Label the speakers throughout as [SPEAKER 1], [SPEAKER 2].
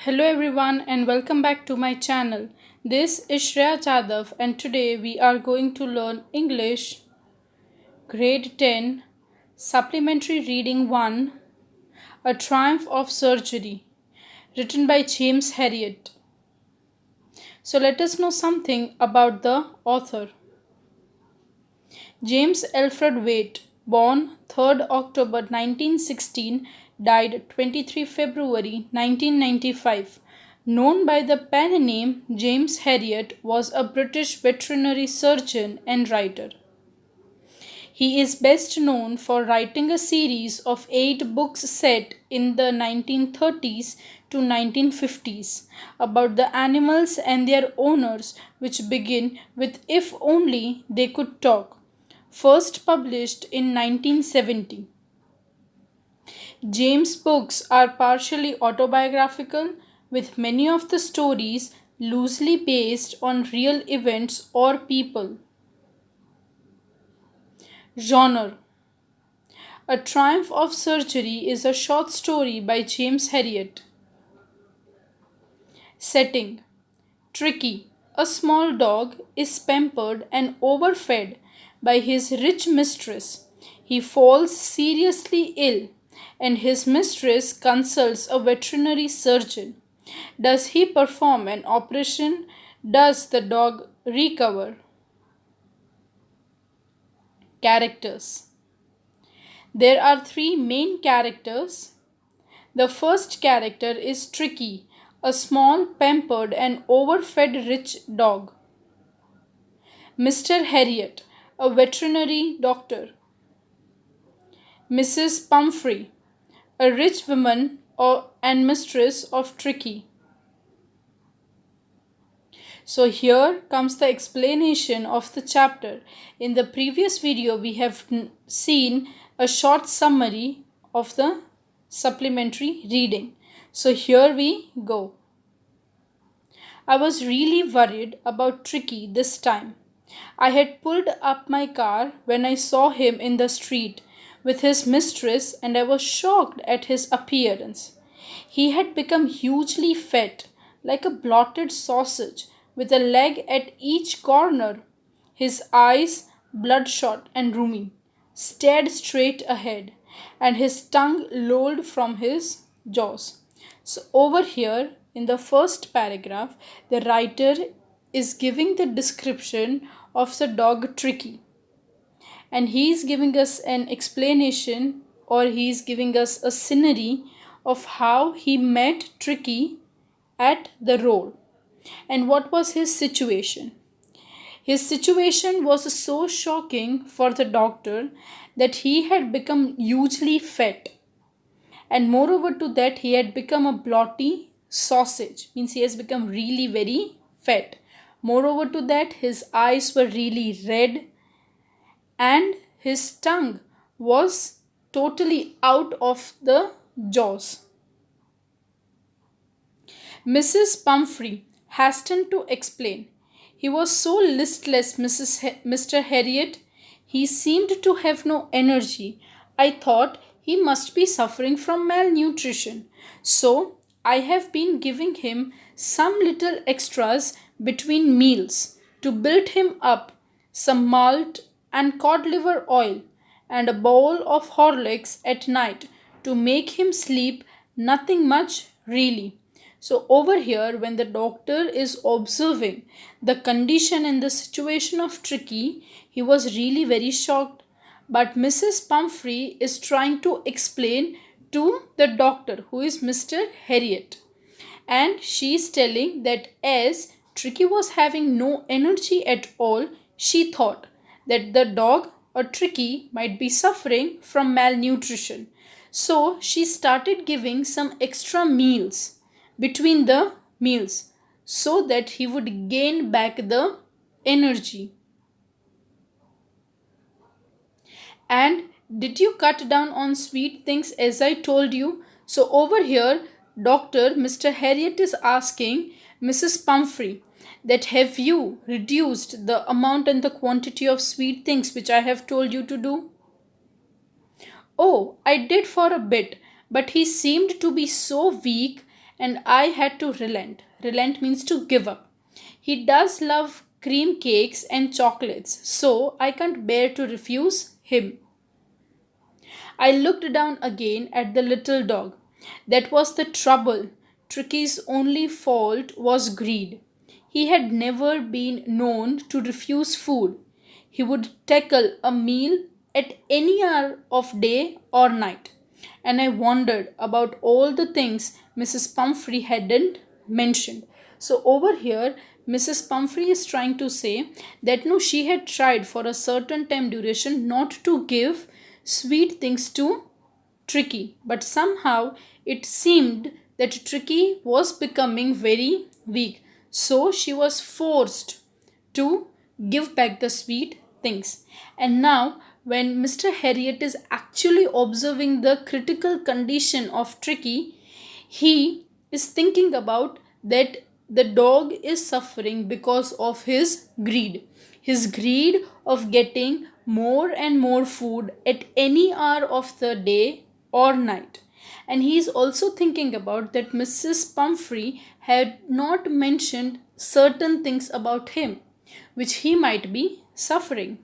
[SPEAKER 1] Hello everyone and welcome back to my channel. This is Shreya Jadhav and today we are going to learn English Grade 10 Supplementary Reading 1 A Triumph of Surgery written by James Herriot. So let us know something about the author. James Alfred Waite, born 3rd October 1916, died 23 February 1995. Known by the pen name James Herriot, was a British veterinary surgeon and writer. He is best known for writing a series of 8 books set in the 1930s to 1950s about the animals and their owners, which begin with If Only They Could Talk, first published in 1970. James' books are partially autobiographical, with many of the stories loosely based on real events or people. Genre: A Triumph of Surgery is a short story by James Herriot. Setting: Tricki, a small dog, is pampered and overfed by his rich mistress. He falls seriously ill, and his mistress consults a veterinary surgeon. Does he perform an operation? Does the dog recover? Characters: There are 3 main characters. The first character is Tricki, a small, pampered, and overfed rich dog. Mr. Herriot, a veterinary doctor. Mrs. Pumphrey, a rich woman and mistress of Tricki. So here comes the explanation of the chapter. In the previous video, we have seen a short summary of the supplementary reading. So here we go. I was really worried about Tricki this time. I had pulled up my car when I saw him in the street with his mistress, and I was shocked at his appearance. He had become hugely fat, like a blotted sausage, with a leg at each corner. His eyes, bloodshot and rheumy, stared straight ahead, and his tongue lolled from his jaws. So, over here in the first paragraph, the writer is giving the description of the dog Tricki, and he is giving us an explanation, or he is giving us a scenery of how he met Tricki at the role and what was his situation. His situation was so shocking for the doctor that he had become hugely fat, and moreover to that he had become a blotty sausage, means he has become really very fat. Moreover to that, his eyes were really red and his tongue was totally out of the jaws. Mrs. Pumphrey hastened to explain. He was so listless, Mr. Herriot. He seemed to have no energy. I thought he must be suffering from malnutrition. So I have been giving him some little extras between meals to build him up, some malt and cod liver oil, and a bowl of Horlicks at night to make him sleep. Nothing much, really. So, over here, when the doctor is observing the condition and the situation of Tricki, he was really very shocked. But Mrs. Pumphrey is trying to explain to the doctor, who is Mr. Herriot, and she is telling that as Tricki was having no energy at all, she thought that the dog or Tricki might be suffering from malnutrition. So she started giving some extra meals between the meals so that he would gain back the energy. And did you cut down on sweet things as I told you? So over here, Mr. Herriot is asking Mrs. Pumphrey that have you reduced the amount and the quantity of sweet things which I have told you to do? Oh, I did for a bit, but he seemed to be so weak and I had to relent. Relent means to give up. He does love cream cakes and chocolates, so I can't bear to refuse him. I looked down again at the little dog. That was the trouble. Tricky's only fault was greed. He had never been known to refuse food. He would tackle a meal at any hour of day or night. And I wondered about all the things Mrs. Pumphrey hadn't mentioned. So over here, Mrs. Pumphrey is trying to say that no, she had tried for a certain time duration not to give sweet things to Tricki, but somehow it seemed that Tricki was becoming very weak. So she was forced to give back the sweet things. And now, when Mr. Harriet is actually observing the critical condition of Tricki, he is thinking about that the dog is suffering because of his greed. His greed of getting more and more food at any hour of the day or night. And he is also thinking about that Mrs. Pumphrey had not mentioned certain things about him, which he might be suffering.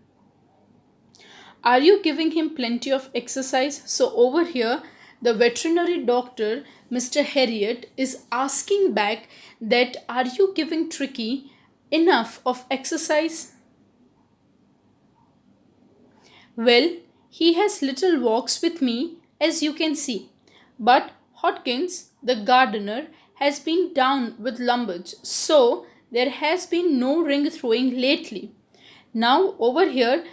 [SPEAKER 1] Are you giving him plenty of exercise? So, over here, the veterinary doctor, Mr. Harriet, is asking back that are you giving Tricki enough of exercise? Well, he has little walks with me, as you can see. But Hodkins, the gardener, has been down with lumbago, so there has been no ring throwing lately. Now, over here,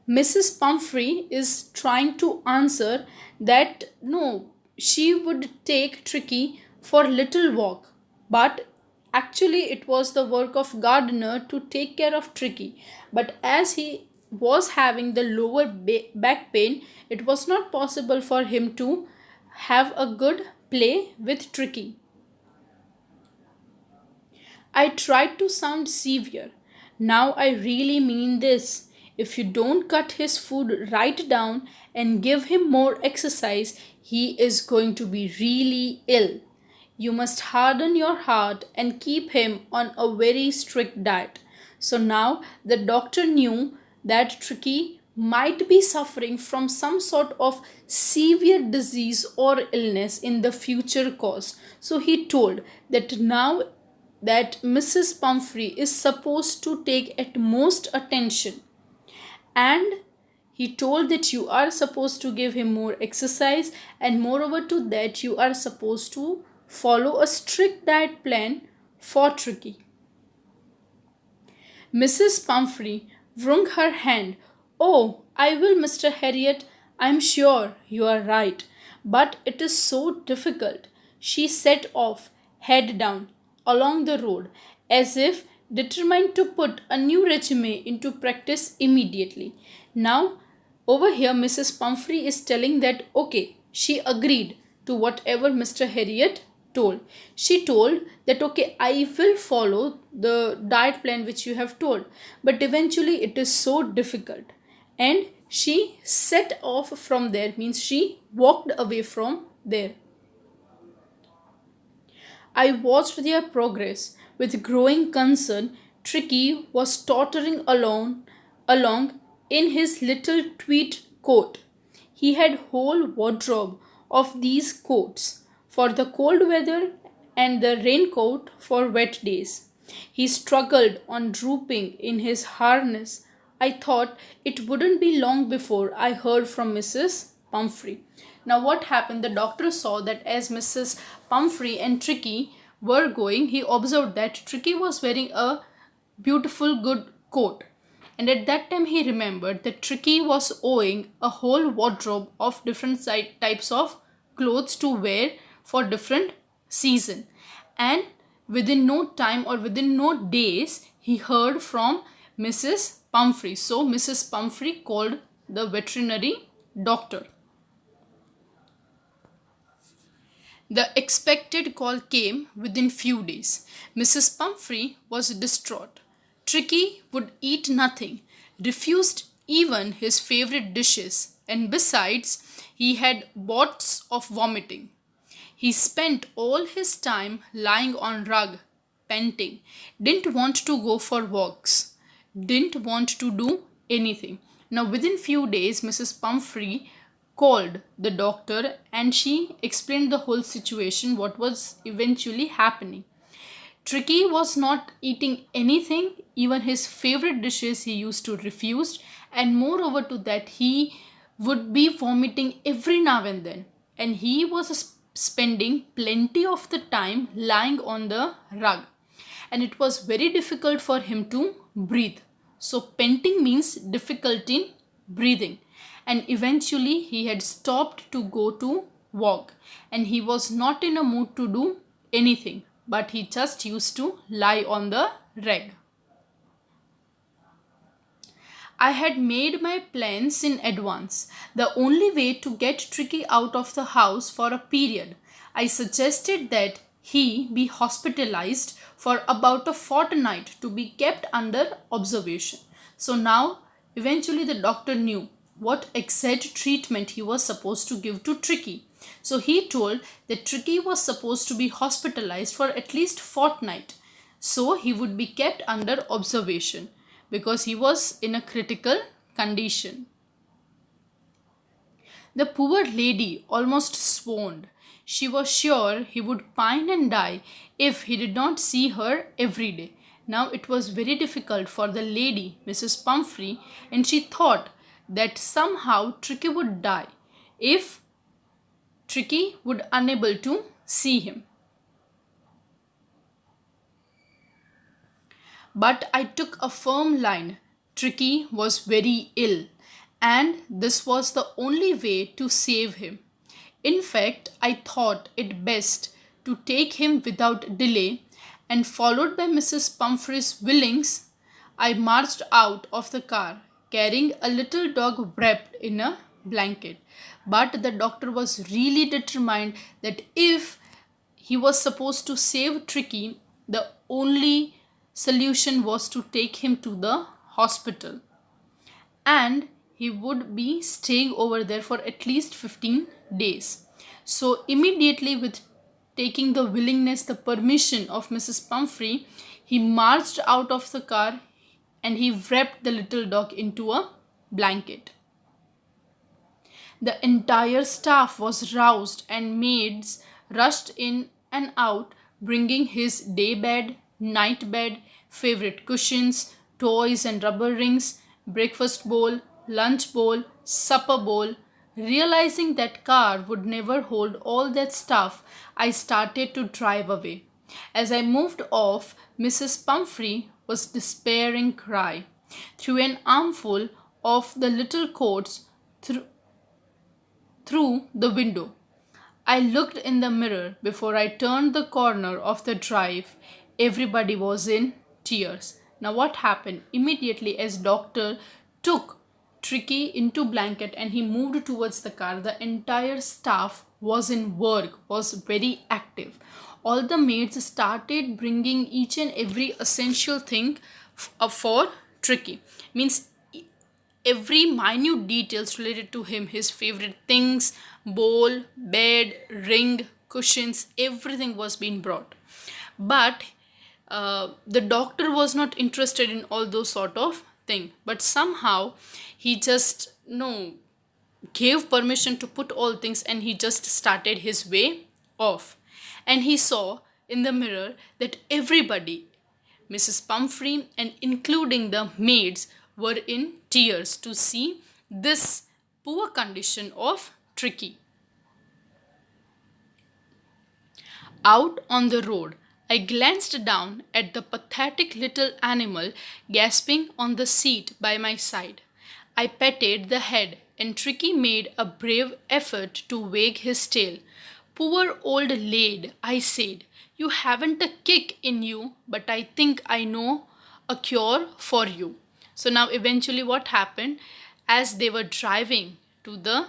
[SPEAKER 1] Mrs. Pumphrey is trying to answer that no, she would take Tricki for little walk, but actually it was the work of gardener to take care of Tricki. But as he was having the lower back pain, it was not possible for him to have a good play with Tricki. I tried to sound severe. Now I really mean this. If you don't cut his food right down and give him more exercise, he is going to be really ill. You must harden your heart and keep him on a very strict diet. So now the doctor knew that Tricki might be suffering from some sort of severe disease or illness in the future course. So he told that now that Mrs. Pumphrey is supposed to take at most attention, and he told that you are supposed to give him more exercise, and moreover to that you are supposed to follow a strict diet plan for Tricki. Mrs. Pumphrey wrung her hand. Oh, I will, Mr. Harriet. I'm sure you are right. But it is so difficult. She set off, head down, along the road, as if determined to put a new regimen into practice immediately. Now, over here, Mrs. Pumphrey is telling that okay, she agreed to whatever Mr. Harriet told. She told that okay, I will follow the diet plan which you have told, but eventually it is so difficult. And she set off from there, means she walked away from there. I watched their progress with growing concern. Tricki was tottering along in his little tweed coat. He had whole wardrobe of these coats for the cold weather and the raincoat for wet days. He struggled on drooping in his harness. I thought it wouldn't be long before I heard from Mrs. Pumphrey. Now, what happened? The doctor saw that as Mrs. Pumphrey and Tricki were going, he observed that Tricki was wearing a beautiful, good coat. And at that time, he remembered that Tricki was owing a whole wardrobe of different types of clothes to wear for different season. And within no time or within no days, he heard from Mrs. Pumphrey. So Mrs. Pumphrey called the veterinary doctor. The expected call came within few days. Mrs. Pumphrey was distraught. Tricki would eat nothing, refused even his favorite dishes, and besides, he had bouts of vomiting. He spent all his time lying on rug, panting, didn't want to go for walks, didn't want to do anything. Now within few days Mrs. Pumphrey called the doctor and she explained the whole situation, what was eventually happening. Tricki was not eating anything, even his favorite dishes he used to refuse, and moreover to that, he would be vomiting every now and then. And he was spending plenty of the time lying on the rug, and it was very difficult for him to breathe. So, panting means difficulty in breathing, and eventually he had stopped to go to walk, and he was not in a mood to do anything, but he just used to lie on the rug. I had made my plans in advance. The only way to get Tricki out of the house for a period, I suggested that he be hospitalized for about a fortnight to be kept under observation. So now, eventually, the doctor knew what exact treatment he was supposed to give to Tricki. So he told that Tricki was supposed to be hospitalized for at least fortnight. So he would be kept under observation because he was in a critical condition. The poor lady almost swooned. She was sure he would pine and die if he did not see her every day. Now it was very difficult for the lady, Mrs. Pumphrey, and she thought that somehow Tricki would die if Tricki would unable to see him. But I took a firm line. Tricki was very ill, and this was the only way to save him. In fact, I thought it best to take him without delay, and followed by Mrs. Pumphrey's willings, I marched out of the car, carrying a little dog wrapped in a blanket. But the doctor was really determined that if he was supposed to save Tricki, the only solution was to take him to the hospital, and he would be staying over there for at least 15 days. So immediately, with taking the willingness, the permission of Mrs. Pumphrey, he marched out of the car and he wrapped the little dog into a blanket. The entire staff was roused and maids rushed in and out, bringing his day bed, night bed, favorite cushions, toys and rubber rings, breakfast bowl, lunch bowl, supper bowl. Realizing that car would never hold all that stuff, I started to drive away. As I moved off, Mrs. Pumphrey was despairing cry. Through an armful of the little coats through the window. I looked in the mirror before I turned the corner of the drive. Everybody was in tears. Now what happened? Immediately as doctor took Tricki into blanket and he moved towards the car, the entire staff was in work, was very active. All the maids started bringing each and every essential thing for Tricki. Means every minute details related to him, his favorite things, bowl, bed, ring, cushions, everything was being brought. But the doctor was not interested in all those sort of thing, but somehow he just gave permission to put all things, and he just started his way off. And he saw in the mirror that everybody, Mrs. Pumphrey and including the maids, were in tears to see this poor condition of Tricki. Out on the road, I glanced down at the pathetic little animal gasping on the seat by my side. I patted the head, and Tricki made a brave effort to wag his tail. Poor old lad, I said, you haven't a kick in you, but I think I know a cure for you. So now eventually what happened, as they were driving to the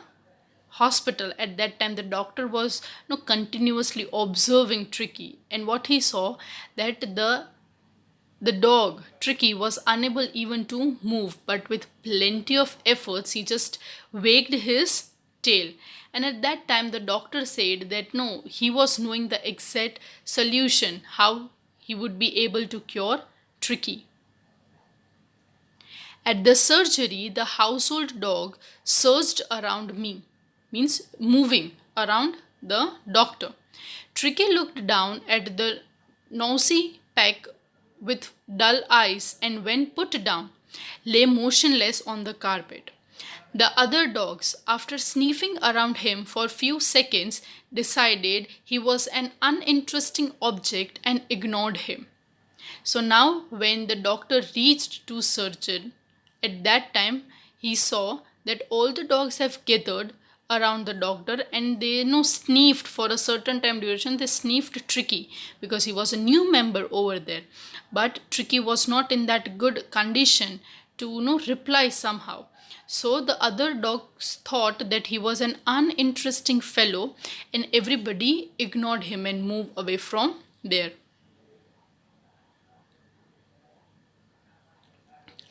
[SPEAKER 1] hospital, at that time the doctor was continuously observing Tricki, and what he saw that the dog Tricki was unable even to move, but with plenty of efforts he just wagged his tail, And at that time, the doctor said that no, he was knowing the exact solution, how he would be able to cure Tricki. At the surgery, the household dog surged around me, means moving around the doctor. Tricki looked down at the nosy pack with dull eyes and, when put down, lay motionless on the carpet. The other dogs, after sniffing around him for a few seconds, decided he was an uninteresting object and ignored him. So now, when the doctor reached to surgeon, at that time he saw that all the dogs have gathered around the doctor and they sniffed for a certain time duration. They sniffed Tricki because he was a new member over there. But Tricki was not in that good condition to reply somehow. So the other dogs thought that he was an uninteresting fellow and everybody ignored him and moved away from there.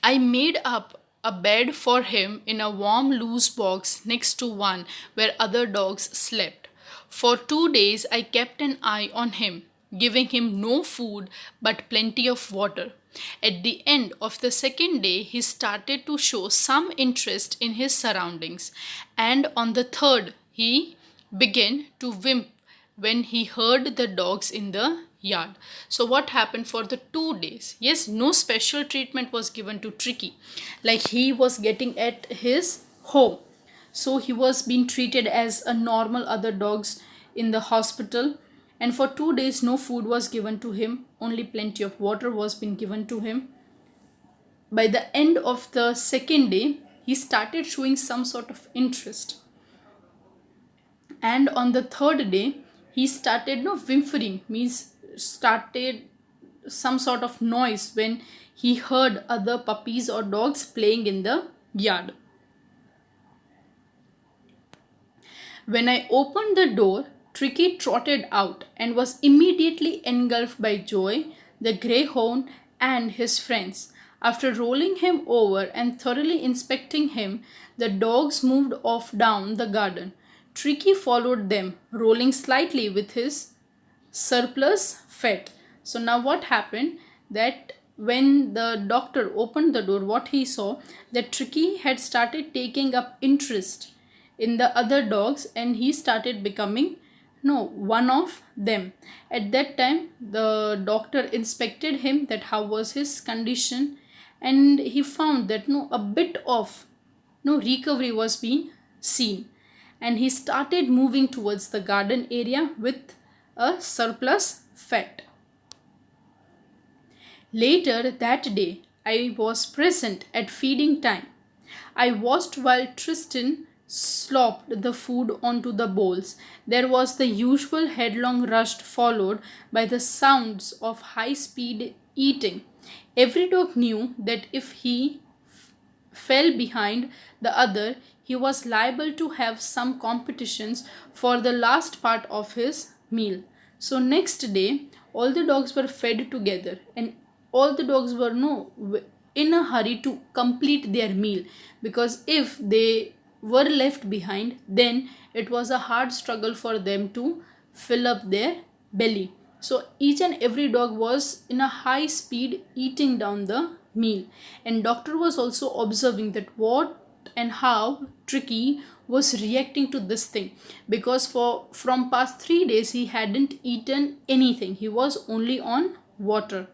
[SPEAKER 1] I made up a bed for him in a warm, loose box next to one where other dogs slept. For 2 days, I kept an eye on him, giving him no food but plenty of water. At the end of the second day, he started to show some interest in his surroundings, and on the third, he began to whimper when he heard the dogs in the yard. So what happened for the 2 days? Yes, no special treatment was given to Tricki, like he was getting at his home. So he was being treated as a normal other dogs in the hospital, and for 2 days no food was given to him, only plenty of water was being given to him. By the end of the second day, he started showing some sort of interest, and on the third day he started whimpering, means started some sort of noise when he heard other puppies or dogs playing in the yard. When I opened the door, Tricki trotted out and was immediately engulfed by Joy, the greyhound, and his friends. After rolling him over and thoroughly inspecting him, the dogs moved off down the garden. Tricki followed them, rolling slightly with his surplus fat. So now what happened, that when the doctor opened the door, what he saw, that Tricki had started taking up interest in the other dogs and he started becoming one of them. At that time the doctor inspected him, that how was his condition, and he found that a bit of recovery was being seen, and he started moving towards the garden area with a surplus fat. Later that day, I was present at feeding time. I watched while Tristan slopped the food onto the bowls. There was the usual headlong rush, followed by the sounds of high-speed eating. Every dog knew that if he fell behind the other, he was liable to have some competitions for the last part of his meal. So next day, all the dogs were fed together, and all the dogs were in a hurry to complete their meal, because if they were left behind, then it was a hard struggle for them to fill up their belly. So each and every dog was in a high speed eating down the meal, and doctor was also observing that what and how Tricki was reacting to this thing, because from past 3 days he hadn't eaten anything, he was only on water.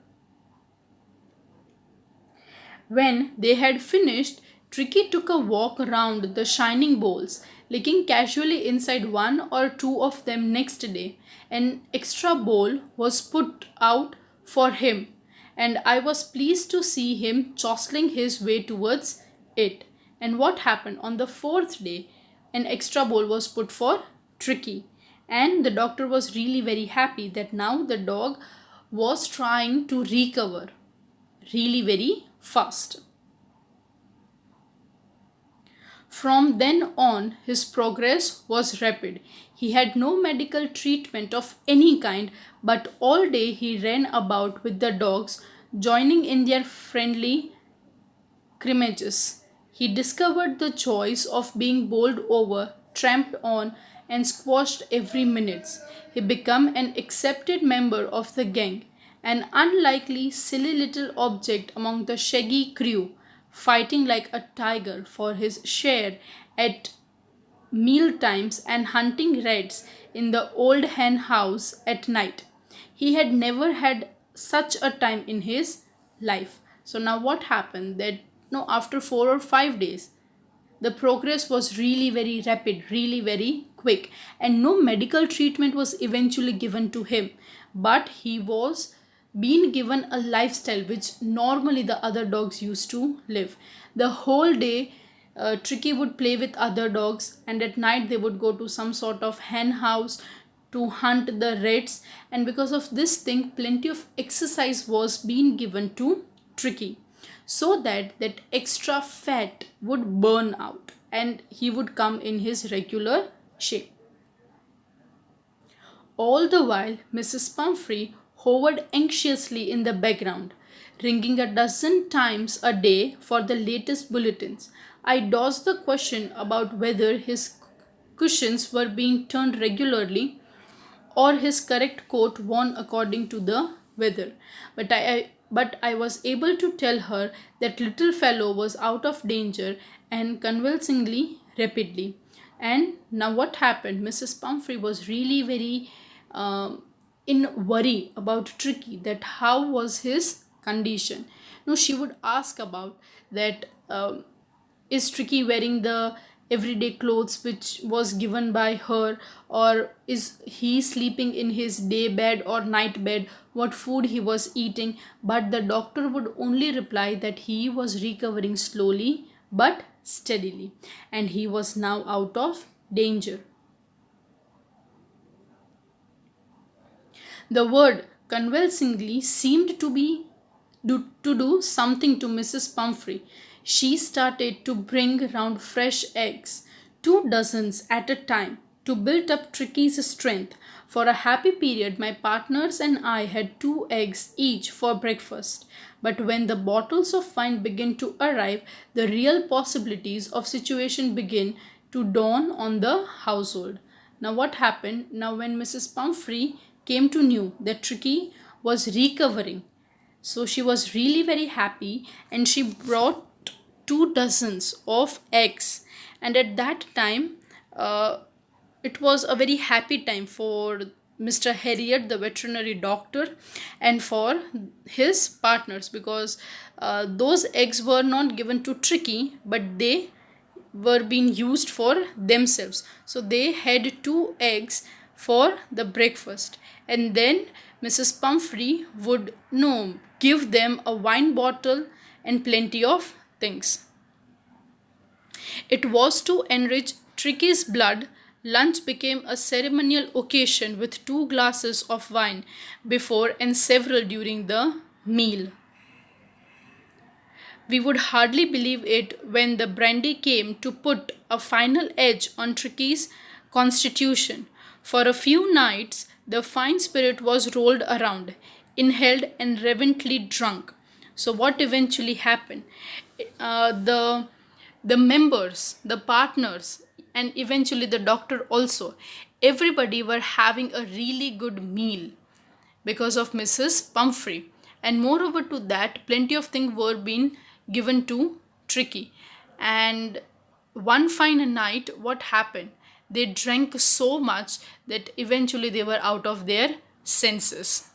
[SPEAKER 1] When they had finished, Tricki took a walk around the shining bowls, licking casually inside one or two of them. Next day, an extra bowl was put out for him, and I was pleased to see him jostling his way towards it. And what happened on the fourth day? An extra bowl was put for Tricki, and the doctor was really very happy that now the dog was trying to recover really very fast. From then on, his progress was rapid. He had no medical treatment of any kind, but all day he ran about with the dogs, joining in their friendly scrimmages. He discovered the joys of being bowled over tramped on and squashed every minute. He became an accepted member of the gang, an unlikely, silly little object among the shaggy crew, fighting like a tiger for his share at meal times and hunting rats in the old hen house at night. He had never had such a time in his life. So now what happened that no after 4 or 5 days the progress was really very rapid, really very quick, and no medical treatment was eventually given to him, but he was being given a lifestyle which normally the other dogs used to live. The whole day Tricki would play with other dogs, and at night they would go to some sort of hen house to hunt the rats. And because of this thing, plenty of exercise was being given to Tricki, so that that extra fat would burn out and he would come in his regular shape. All the while, Mrs. Pumphrey hovered anxiously in the background, ringing a dozen times a day for the latest bulletins. I dodged the question about whether his cushions were being turned regularly or his correct coat worn according to the weather. But I was able to tell her that little fellow was out of danger and convulsingly rapidly. And now what happened? Mrs. Pumphrey was really very in worry about Tricki, that how was his condition. No, she would ask about that. Is Tricki wearing the everyday clothes which was given by her, or is he sleeping in his day bed or night bed, what food he was eating? But the doctor would only reply that he was recovering slowly but steadily and he was now out of danger. The word convulsingly seemed to do something to Mrs. Pumphrey. She started to bring round fresh eggs, 2 dozens at a time, to build up Tricky's strength. For a happy period, my partners and I had 2 eggs each for breakfast. But when the bottles of wine began to arrive, the real possibilities of situation began to dawn on the household. Now what happened? Now when Mrs. Pumphrey came to know that Tricki was recovering, so she was really very happy and she brought 2 dozens of eggs. And at that time, it was a very happy time for Mr. Harriet, the veterinary doctor, and for his partners, because those eggs were not given to Tricki, but they were being used for themselves. So they had 2 eggs for the breakfast, and then Mrs. Pumphrey would give them a wine bottle and plenty of things. It was to enrich Tricky's blood. Lunch became a ceremonial occasion with 2 glasses of wine before and several during the meal. We would hardly believe it when the brandy came to put a final edge on Tricky's constitution. For a few nights, the fine spirit was rolled around, inhaled, and reverently drunk. So, what eventually happened? The members, the partners, and eventually the doctor also, everybody were having a really good meal because of Mrs. Pumphrey. And moreover to that, plenty of things were being given to Tricki. And one fine night, what happened? They drank so much that eventually they were out of their senses.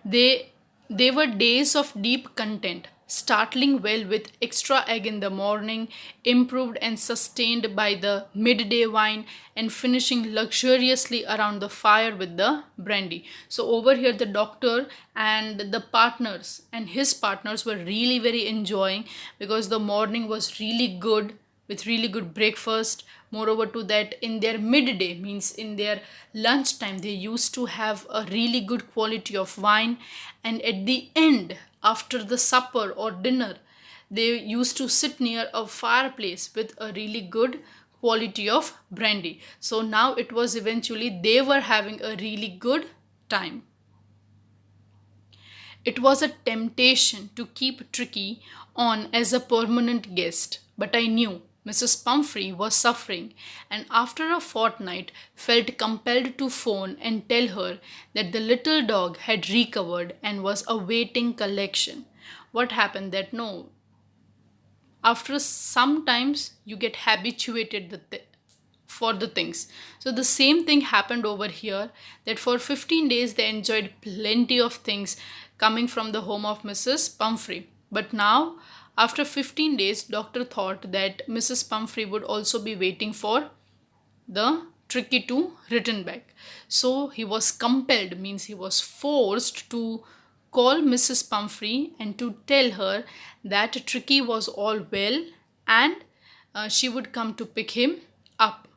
[SPEAKER 1] They were days of deep content, startling well with extra egg in the morning, improved and sustained by the midday wine, and finishing luxuriously around the fire with the brandy. So over here the doctor and the partners and his partners were really very enjoying, because the morning was really good with really good breakfast. Moreover to that, in their midday, means in their lunchtime, they used to have a really good quality of wine, and at the end, after the supper or dinner, they used to sit near a fireplace with a really good quality of brandy. So now it was eventually they were having a really good time. It was a temptation to keep Tricki on as a permanent guest, but I knew Mrs. Pumphrey was suffering, and after a fortnight felt compelled to phone and tell her that the little dog had recovered and was awaiting collection. What happened that no, after some times you get habituated for the things. So the same thing happened over here, that for 15 days they enjoyed plenty of things coming from the home of Mrs. Pumphrey. But now after 15 days doctor thought that Mrs. Pumphrey would also be waiting for the Tricki to return back. So he was compelled, means he was forced to call Mrs. Pumphrey and to tell her that Tricki was all well and she would come to pick him up.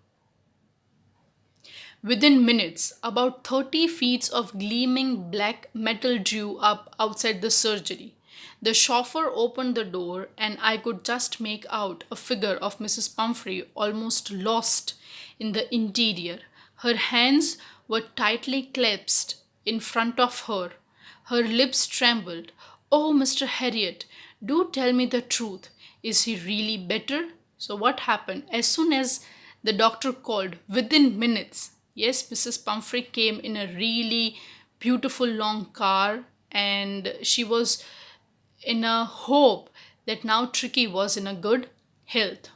[SPEAKER 1] Within minutes, about 30 feet of gleaming black metal drew up outside the surgery. The chauffeur opened the door, and I could just make out a figure of Mrs. Pumphrey almost lost in the interior. Her hands were tightly clasped in front of her. Her lips trembled. "Oh, Mr. Harriet, do tell me the truth. Is he really better?" So, what happened? As soon as the doctor called, within minutes, yes, Mrs. Pumphrey came in a really beautiful long car, and she was in a hope that now Tricki was in a good health.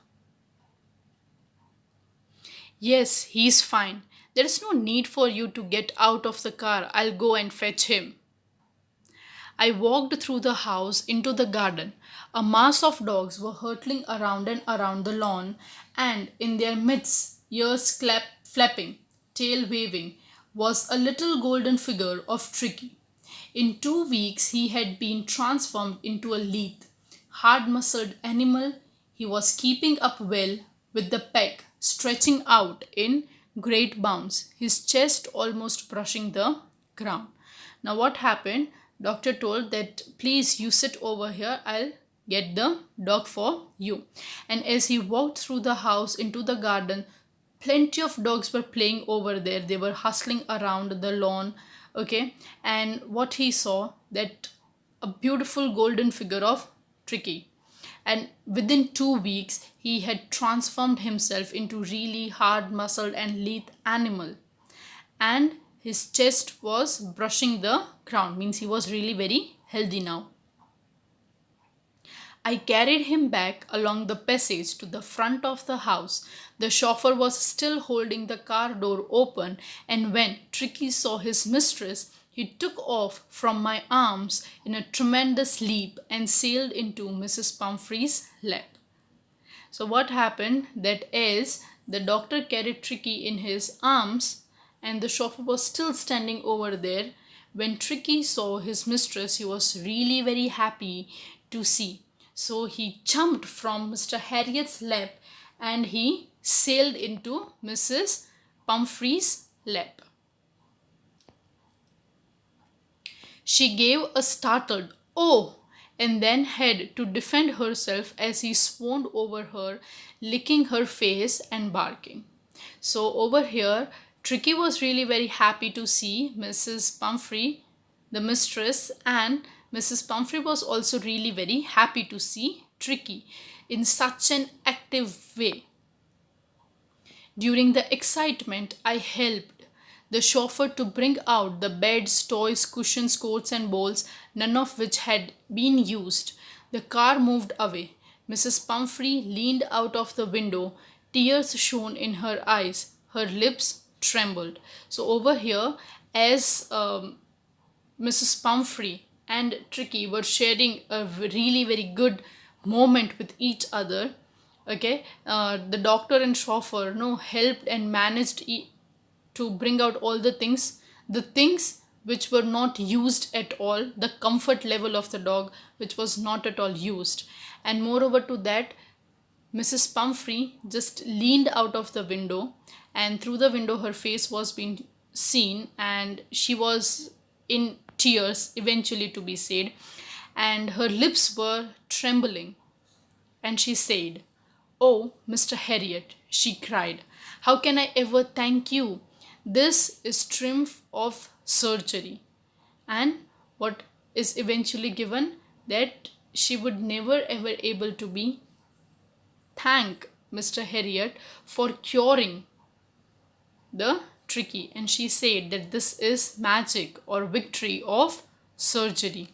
[SPEAKER 1] "Yes, he's fine. There is no need for you to get out of the car. I'll go and fetch him." I walked through the house into the garden. A mass of dogs were hurtling around and around the lawn, and in their midst, ears flapping, tail waving, was a little golden figure of Tricki. In 2 weeks, he had been transformed into a lithe, hard muscled animal. He was keeping up well, with the peg stretching out in great bounds, his chest almost brushing the ground. Now, what happened? Doctor told that please you sit over here, I'll get the dog for you. And as he walked through the house into the garden, plenty of dogs were playing over there. They were hustling around the lawn. Okay, and what he saw, that a beautiful golden figure of Tricki, and within 2 weeks he had transformed himself into really hard muscled and lithe animal, and his chest was brushing the ground, means he was really very healthy now. I carried him back along the passage to the front of the house. The chauffeur was still holding the car door open, and when Tricki saw his mistress, he took off from my arms in a tremendous leap and sailed into Mrs. Pumphrey's lap. So what happened, that is, the doctor carried Tricki in his arms, and the chauffeur was still standing over there. When Tricki saw his mistress, he was really very happy to see. So he jumped from Mr. Harriet's lap and he sailed into Mrs. Pumphrey's lap. She gave a startled "oh" and then had to defend herself as he swooned over her, licking her face and barking. So over here, Tricki was really very happy to see Mrs. Pumphrey, the mistress, and Mrs. Pumphrey was also really very happy to see Tricki in such an active way. During the excitement, I helped the chauffeur to bring out the beds, toys, cushions, coats, and bowls, none of which had been used. The car moved away. Mrs. Pumphrey leaned out of the window. Tears shone in her eyes. Her lips trembled. So over here, as Mrs. Pumphrey and Tricki were sharing a really very good moment with each other, okay, the doctor and chauffeur helped and managed to bring out all the things which were not used at all, the comfort level of the dog which was not at all used. And moreover to that, Mrs. Pumphrey just leaned out of the window, and through the window her face was being seen, and she was in tears, eventually to be said, and her lips were trembling, and she said, "Oh, Mr. Harriet," she cried, "how can I ever thank you? This is triumph of surgery." And what is eventually given, that she would never ever able to be thank Mr. Harriet for curing the Tricki, and she said that this is magic or victory of surgery.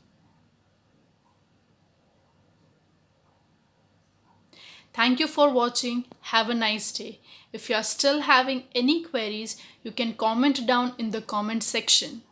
[SPEAKER 1] Thank you for watching. Have a nice day. If you are still having any queries, you can comment down in the comment section.